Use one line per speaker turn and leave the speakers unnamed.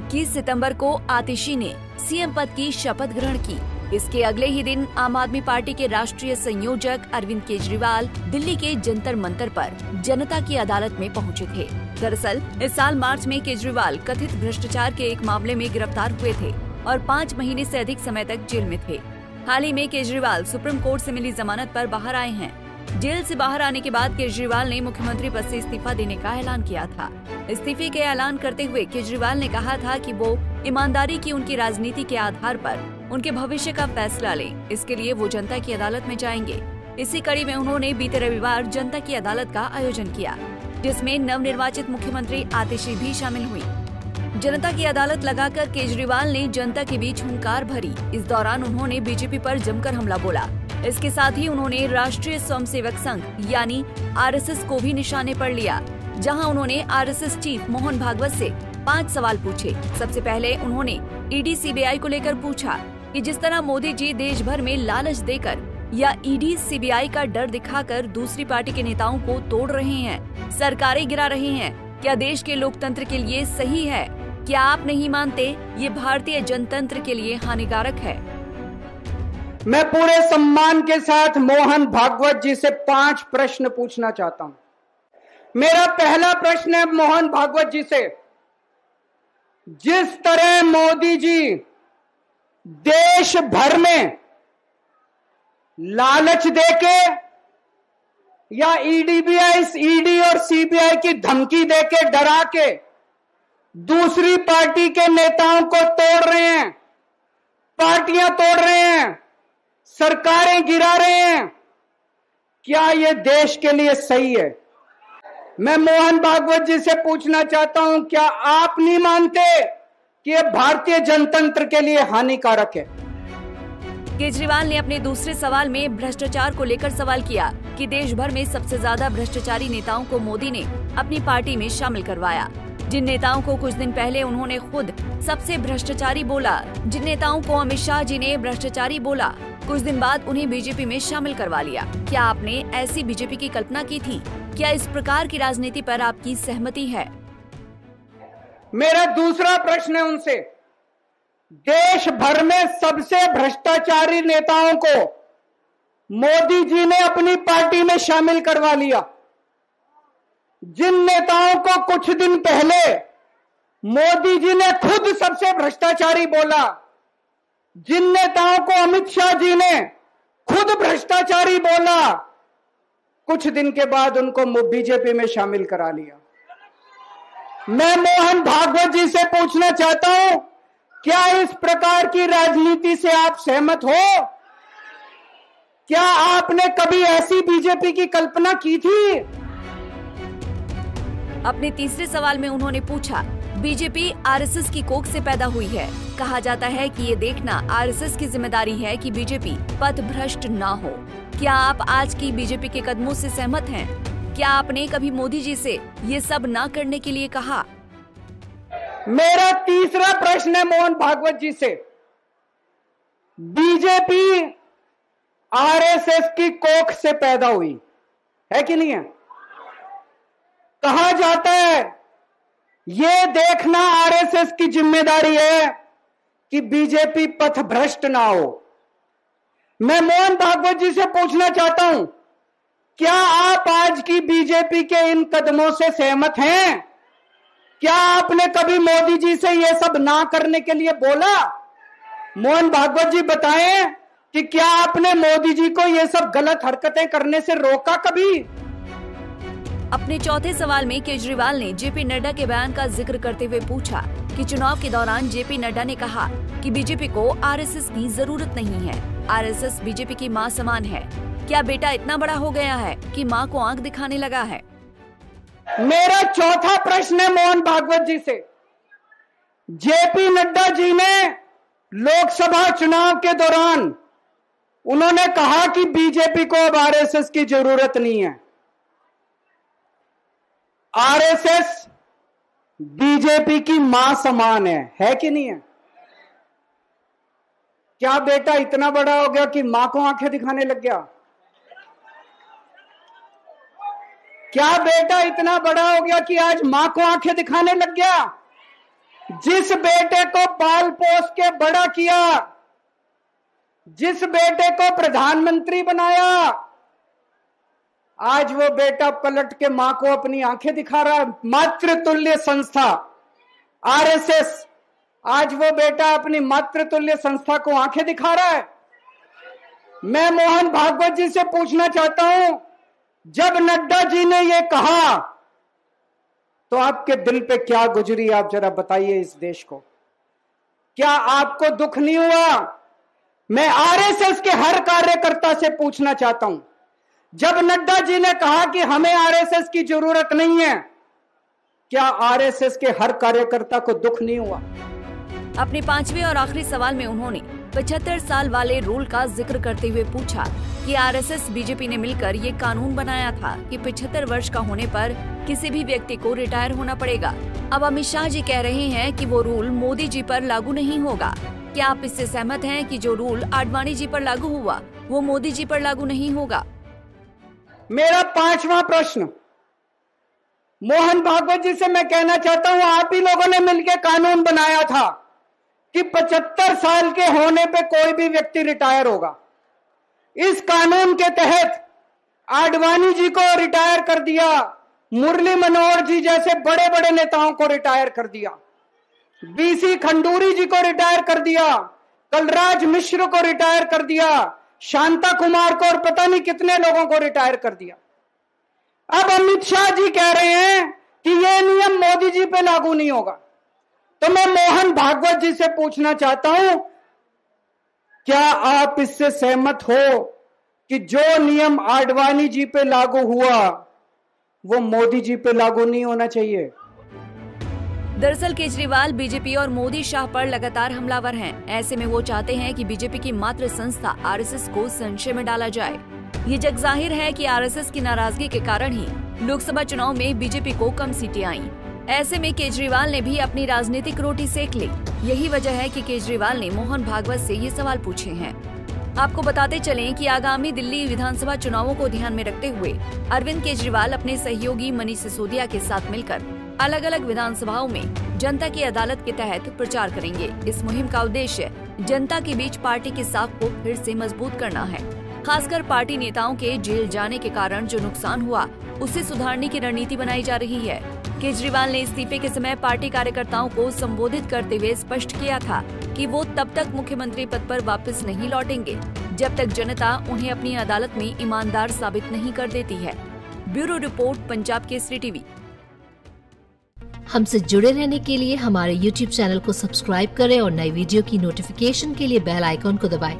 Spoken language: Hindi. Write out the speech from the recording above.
21 सितंबर को आतिशी ने सीएम पद की शपथ ग्रहण की। इसके अगले ही दिन आम आदमी पार्टी के राष्ट्रीय संयोजक अरविंद केजरीवाल दिल्ली के जंतर मंतर पर जनता की अदालत में पहुंचे थे। दरअसल इस साल मार्च में केजरीवाल कथित भ्रष्टाचार के एक मामले में गिरफ्तार हुए थे और 5 महीने से अधिक समय तक जेल में थे। हाल ही में केजरीवाल सुप्रीम कोर्ट से मिली जमानत पर बाहर आए हैं। जेल से बाहर आने के बाद केजरीवाल ने मुख्यमंत्री पद से इस्तीफा देने का ऐलान किया था। इस्तीफे के ऐलान करते हुए केजरीवाल ने कहा था कि वो ईमानदारी की उनकी राजनीति के आधार पर उनके भविष्य का फैसला लें। इसके लिए वो जनता की अदालत में जाएंगे। इसी कड़ी में उन्होंने बीते रविवार जनता की अदालत का आयोजन किया, जिसमें नवनिर्वाचित मुख्यमंत्री आतिशी भी शामिल हुई। जनता की अदालत लगाकर केजरीवाल ने जनता के बीच हुंकार भरी। इस दौरान उन्होंने बीजेपी पर जमकर हमला बोला। इसके साथ ही उन्होंने राष्ट्रीय स्वयंसेवक संघ यानी आरएसएस को भी निशाने पर लिया, जहां उन्होंने आरएसएस चीफ मोहन भागवत से 5 सवाल पूछे। सबसे पहले उन्होंने ईडी सीबीआई को लेकर पूछा कि जिस तरह मोदी जी देश भर में लालच देकर या ईडी सीबीआई का डर दिखाकर दूसरी पार्टी के नेताओं को तोड़ रहे हैं, सरकारें गिरा रहे हैं, क्या देश के लोकतंत्र के लिए सही है? क्या आप नहीं मानते ये भारतीय जनतंत्र के लिए हानिकारक है?
मैं पूरे सम्मान के साथ मोहन भागवत जी से 5 प्रश्न पूछना चाहता हूं। मेरा पहला प्रश्न है मोहन भागवत जी से, जिस तरह मोदी जी देश भर में लालच देके या ईडी और सीबीआई की धमकी देके डरा के दूसरी पार्टी के नेताओं को तोड़ रहे हैं, पार्टियां तोड़ रहे हैं, सरकारें गिरा रहे हैं, क्या यह देश के लिए सही है? मैं मोहन भागवत जी से पूछना चाहता हूं, क्या आप नहीं मानते कि यह भारतीय जनतंत्र के लिए हानिकारक है?
केजरीवाल ने अपने दूसरे सवाल में भ्रष्टाचार को लेकर सवाल किया कि देश भर में सबसे ज्यादा भ्रष्टाचारी नेताओं को मोदी ने अपनी पार्टी में शामिल करवाया। जिन नेताओं को कुछ दिन पहले उन्होंने खुद सबसे भ्रष्टाचारी बोला, जिन नेताओं को अमित शाह जी ने भ्रष्टाचारी बोला, कुछ दिन बाद उन्हें बीजेपी में शामिल करवा लिया। क्या आपने ऐसी बीजेपी की कल्पना की थी? क्या इस प्रकार की राजनीति पर आपकी सहमति है?
मेरा दूसरा प्रश्न है उनसे, देश भर में सबसे भ्रष्टाचारी नेताओं को मोदी जी ने अपनी पार्टी में शामिल करवा लिया। जिन नेताओं को कुछ दिन पहले मोदी जी ने खुद सबसे भ्रष्टाचारी बोला, जिन नेताओं को अमित शाह जी ने खुद भ्रष्टाचारी बोला, कुछ दिन के बाद उनको बीजेपी में शामिल करा लिया। मैं मोहन भागवत जी से पूछना चाहता हूं, क्या इस प्रकार की राजनीति से आप सहमत हो? क्या आपने कभी ऐसी बीजेपी की कल्पना की थी?
अपने तीसरे सवाल में उन्होंने पूछा, बीजेपी आरएसएस की कोख से पैदा हुई है। कहा जाता है कि ये देखना आरएसएस की जिम्मेदारी है कि बीजेपी पथभ्रष्ट ना हो। क्या आप आज की बीजेपी के कदमों से सहमत हैं? क्या आपने कभी मोदी जी से ये सब ना करने के लिए कहा?
मेरा तीसरा प्रश्न है मोहन भागवत जी से, बीजेपी आरएसएस की कोख से पैदा हुई है कि नहीं है? कहा जाता है ये देखना आरएसएस की जिम्मेदारी है कि बीजेपी पथभ्रष्ट ना हो। मैं मोहन भागवत जी से पूछना चाहता हूं, क्या आप आज की बीजेपी के इन कदमों से सहमत हैं? क्या आपने कभी मोदी जी से ये सब ना करने के लिए बोला? मोहन भागवत जी बताएं कि क्या आपने मोदी जी को ये सब गलत हरकतें करने से रोका कभी?
अपने चौथे सवाल में केजरीवाल ने जेपी नड्डा के बयान का जिक्र करते हुए पूछा कि चुनाव के दौरान जेपी नड्डा ने कहा कि बीजेपी को आरएसएस की जरूरत नहीं है, आरएसएस बीजेपी की मां समान है। क्या बेटा इतना बड़ा हो गया है कि मां को आंख दिखाने लगा है?
मेरा चौथा प्रश्न है मोहन भागवत जी से, जेपी नड्डा जी ने लोकसभा चुनाव के दौरान उन्होंने कहा कि बीजेपी को अब आरएसएस की जरूरत नहीं है। आरएसएस बीजेपी की मां समान है कि नहीं है? क्या बेटा इतना बड़ा हो गया कि मां को आंखें दिखाने लग गया? क्या बेटा इतना बड़ा हो गया कि आज मां को आंखें दिखाने लग गया? जिस बेटे को पाल पोस के बड़ा किया, जिस बेटे को प्रधानमंत्री बनाया, आज वो बेटा पलट के मां को अपनी आंखें दिखा रहा है। मातृतुल्य संस्था आरएसएस, आज वो बेटा अपनी मातृतुल्य संस्था को आंखें दिखा रहा है। मैं मोहन भागवत जी से पूछना चाहता हूं, जब नड्डा जी ने ये कहा तो आपके दिल पे क्या गुजरी, आप जरा बताइए इस देश को। क्या आपको दुख नहीं हुआ? मैं आरएसएस के हर कार्यकर्ता से पूछना चाहता हूं, जब नड्डा जी ने कहा कि हमें आरएसएस की जरूरत नहीं है, क्या आरएसएस के हर कार्यकर्ता को दुख नहीं हुआ?
अपने पांचवें और आखिरी सवाल में उन्होंने 75 साल वाले रूल का जिक्र करते हुए पूछा कि आरएसएस बीजेपी ने मिलकर ये कानून बनाया था कि 75 वर्ष का होने पर किसी भी व्यक्ति को रिटायर होना पड़ेगा। अब अमित शाह जी कह रहे हैं कि वो रूल मोदी जी पर लागू नहीं होगा। क्या आप इससे सहमत हैं कि जो रूल आडवाणी जी पर लागू हुआ वो मोदी जी पर लागू नहीं होगा?
मेरा पांचवा प्रश्न मोहन भागवत जी से मैं कहना चाहता हूं, आप ही लोगों ने मिलकर कानून बनाया था कि 75 साल के होने पे कोई भी व्यक्ति रिटायर होगा। इस कानून के तहत आडवाणी जी को रिटायर कर दिया, मुरली मनोहर जी जैसे बड़े बड़े नेताओं को रिटायर कर दिया, बीसी खंडूरी जी को रिटायर कर दिया, कलराज मिश्र को रिटायर कर दिया, शांता कुमार को और पता नहीं कितने लोगों को रिटायर कर दिया। अब अमित शाह जी कह रहे हैं कि यह नियम मोदी जी पे लागू नहीं होगा। तो मैं मोहन भागवत जी से पूछना चाहता हूं, क्या आप इससे सहमत हो कि जो नियम आडवाणी जी पे लागू हुआ वो मोदी जी पे लागू नहीं होना चाहिए?
दरअसल केजरीवाल बीजेपी और मोदी शाह पर लगातार हमलावर हैं। ऐसे में वो चाहते हैं कि बीजेपी की मातृ संस्था आरएसएस को संशय में डाला जाए। ये जग जाहिर है कि आरएसएस की नाराजगी के कारण ही लोकसभा चुनाव में बीजेपी को कम सीटें आईं। ऐसे में केजरीवाल ने भी अपनी राजनीतिक रोटी सेक ली। यही वजह है कि केजरीवाल ने मोहन भागवत से ये सवाल पूछे हैं। आपको बताते चलें कि आगामी दिल्ली विधानसभा चुनावों को ध्यान में रखते हुए अरविंद केजरीवाल अपने सहयोगी मनीष सिसोदिया के साथ मिलकर अलग अलग विधानसभाओं में जनता की अदालत के तहत प्रचार करेंगे। इस मुहिम का उद्देश्य जनता के बीच पार्टी के साख को फिर से मजबूत करना है। खासकर पार्टी नेताओं के जेल जाने के कारण जो नुकसान हुआ उसे सुधारने की रणनीति बनाई जा रही है। केजरीवाल ने इस्तीफे के समय पार्टी कार्यकर्ताओं को संबोधित करते हुए स्पष्ट किया था कि वो तब तक मुख्यमंत्री पद पर वापस नहीं लौटेंगे जब तक जनता उन्हें अपनी अदालत में ईमानदार साबित नहीं कर देती है। Bureau report, Punjab Kesari TV.
हमसे जुड़े रहने के लिए हमारे YouTube चैनल को सब्सक्राइब करें और नई वीडियो की नोटिफिकेशन के लिए बेल आइकॉन को दबाएं।